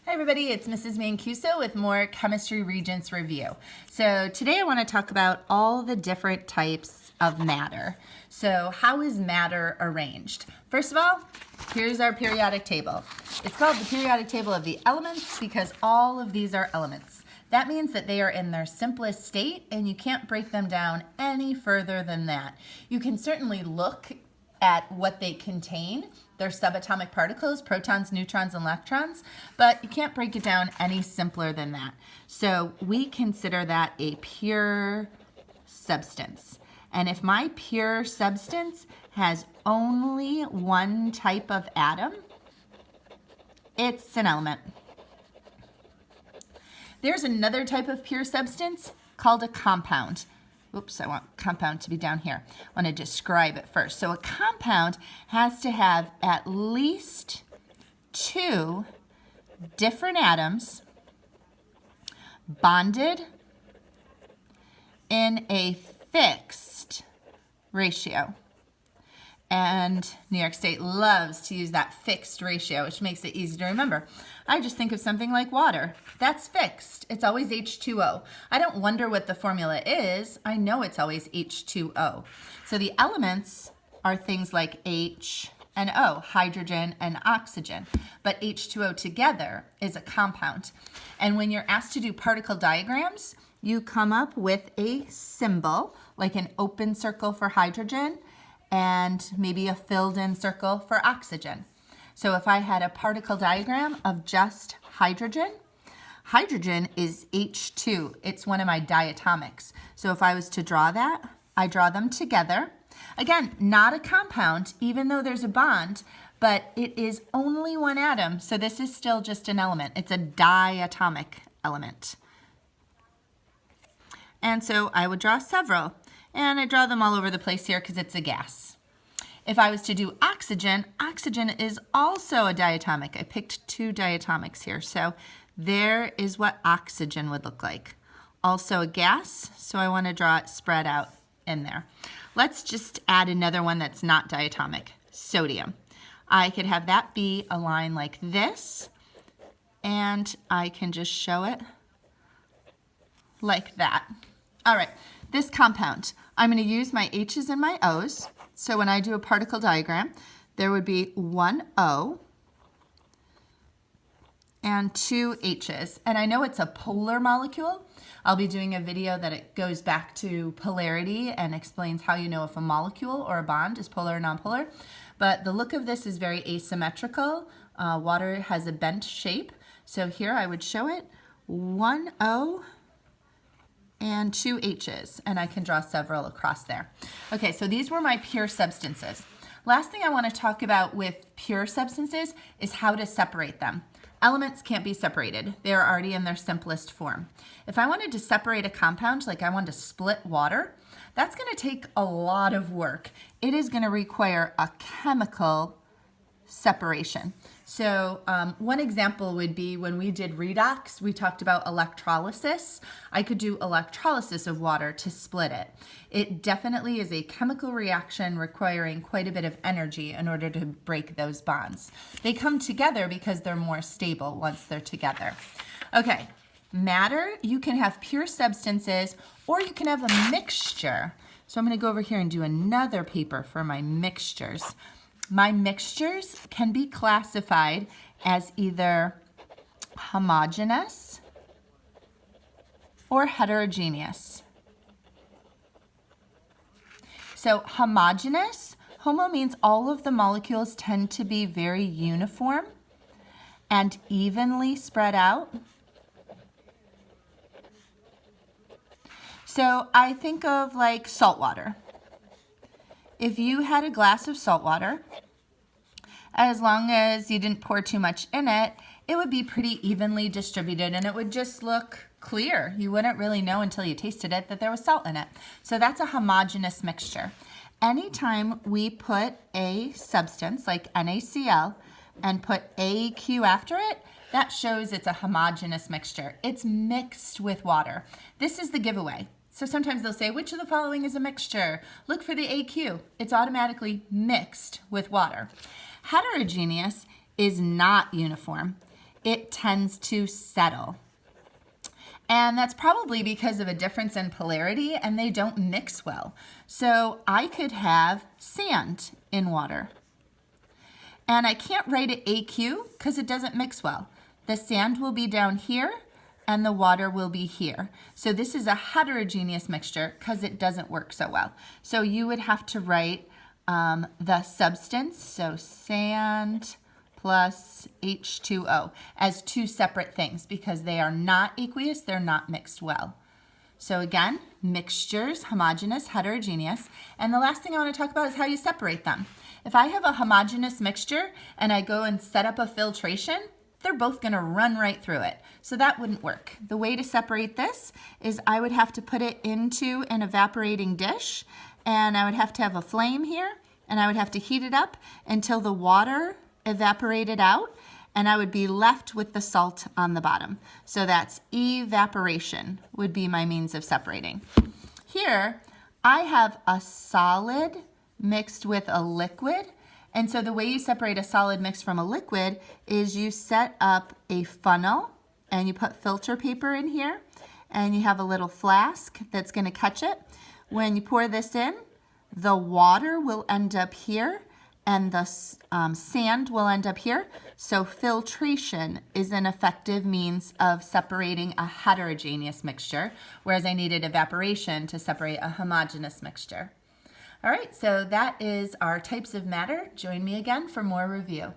Hi everybody, it's Mrs. Mancuso with more Chemistry Regents Review. So today I want to talk about all the different types of matter. So how is matter arranged? First of all, here's our periodic table. It's called the periodic table of the elements because all of these are elements. That means that they are in their simplest state and you can't break them down any further than that. You can certainly look at what they contain. They're subatomic particles, protons, neutrons, and electrons, but you can't break it down any simpler than that. So we consider that a pure substance. And if my pure substance has only one type of atom, it's an element. There's another type of pure substance called a compound. Oops, I want compound to be down here. I want to describe it first. So a compound has to have at least two different atoms bonded in a fixed ratio. And New York State loves to use that fixed ratio, which makes it easy to remember. I just think of something like water. That's fixed. It's always H2O. I don't wonder what the formula is. I know it's always H2O. So the elements are things like H and O, hydrogen and oxygen. But H2O together is a compound. And when you're asked to do particle diagrams, you come up with a symbol, like an open circle for hydrogen, and maybe a filled-in circle for oxygen. So if I had a particle diagram of just hydrogen, hydrogen is H2. It's one of my diatomics. So if I was to draw that, I draw them together. Again, not a compound, even though there's a bond, but it is only one atom, so this is still just an element. It's a diatomic element. And so I would draw several. And I draw them all over the place here because it's a gas. If I was to do oxygen, oxygen is also a diatomic. I picked two diatomics here. So there is what oxygen would look like. Also a gas, so I want to draw it spread out in there. Let's just add another one that's not diatomic, sodium. I could have that be a line like this, and I can just show it like that. All right, this compound, I'm going to use my H's and my O's. So when I do a particle diagram, there would be one O and two H's. And I know it's a polar molecule. I'll be doing a video that it goes back to polarity and explains how you know if a molecule or a bond is polar or nonpolar. But the look of this is very asymmetrical. Water has a bent shape. So here I would show it, one O and two H's, and I can draw several across there. Okay, so these were my pure substances. Last thing I want to talk about with pure substances is how to separate them. Elements can't be separated. They are already in their simplest form. If I wanted to separate a compound, like I wanted to split water, that's going to take a lot of work. It is going to require a chemical separation. So one example would be when we did redox, we talked about electrolysis. I could do electrolysis of water to split it. It definitely is a chemical reaction requiring quite a bit of energy in order to break those bonds. They come together because they're more stable once they're together. Okay, matter, you can have pure substances or you can have a mixture. So I'm going to go over here and do another paper for my mixtures. My mixtures can be classified as either homogeneous or heterogeneous. So homogeneous, homo means all of the molecules tend to be very uniform and evenly spread out. So I think of like salt water. If you had a glass of salt water, as long as you didn't pour too much in it, it would be pretty evenly distributed and it would just look clear. You wouldn't really know until you tasted it that there was salt in it. So that's a homogeneous mixture. Anytime we put a substance like NaCl and put AQ after it, that shows it's a homogeneous mixture. It's mixed with water. This is the giveaway. So sometimes they'll say, which of the following is a mixture? Look for the AQ. It's automatically mixed with water. Heterogeneous is not uniform. it tends to settle. And that's probably because of a difference in polarity and they don't mix well. So I could have sand in water. And I can't write it AQ because it doesn't mix well. The sand will be down here and the water will be here. So this is a heterogeneous mixture because it doesn't work so well. So you would have to write the substance, so sand plus H2O, as two separate things because they are not aqueous, they're not mixed well. So again, mixtures, homogeneous, heterogeneous. And the last thing I want to talk about is how you separate them. If I have a homogeneous mixture and I go and set up a filtration, they're both going to run right through it. So that wouldn't work. The way to separate this is I would have to put it into an evaporating dish, and I would have to have a flame here, and I would have to heat it up until the water evaporated out, and I would be left with the salt on the bottom. So that's evaporation would be my means of separating. Here, I have a solid mixed with a liquid. And so the way you separate a solid mix from a liquid is you set up a funnel and you put filter paper in here and you have a little flask that's going to catch it. When you pour this in, the water will end up here and the sand will end up here. So filtration is an effective means of separating a heterogeneous mixture, whereas I needed evaporation to separate a homogeneous mixture. All right, so that is our types of matter. Join me again for more review.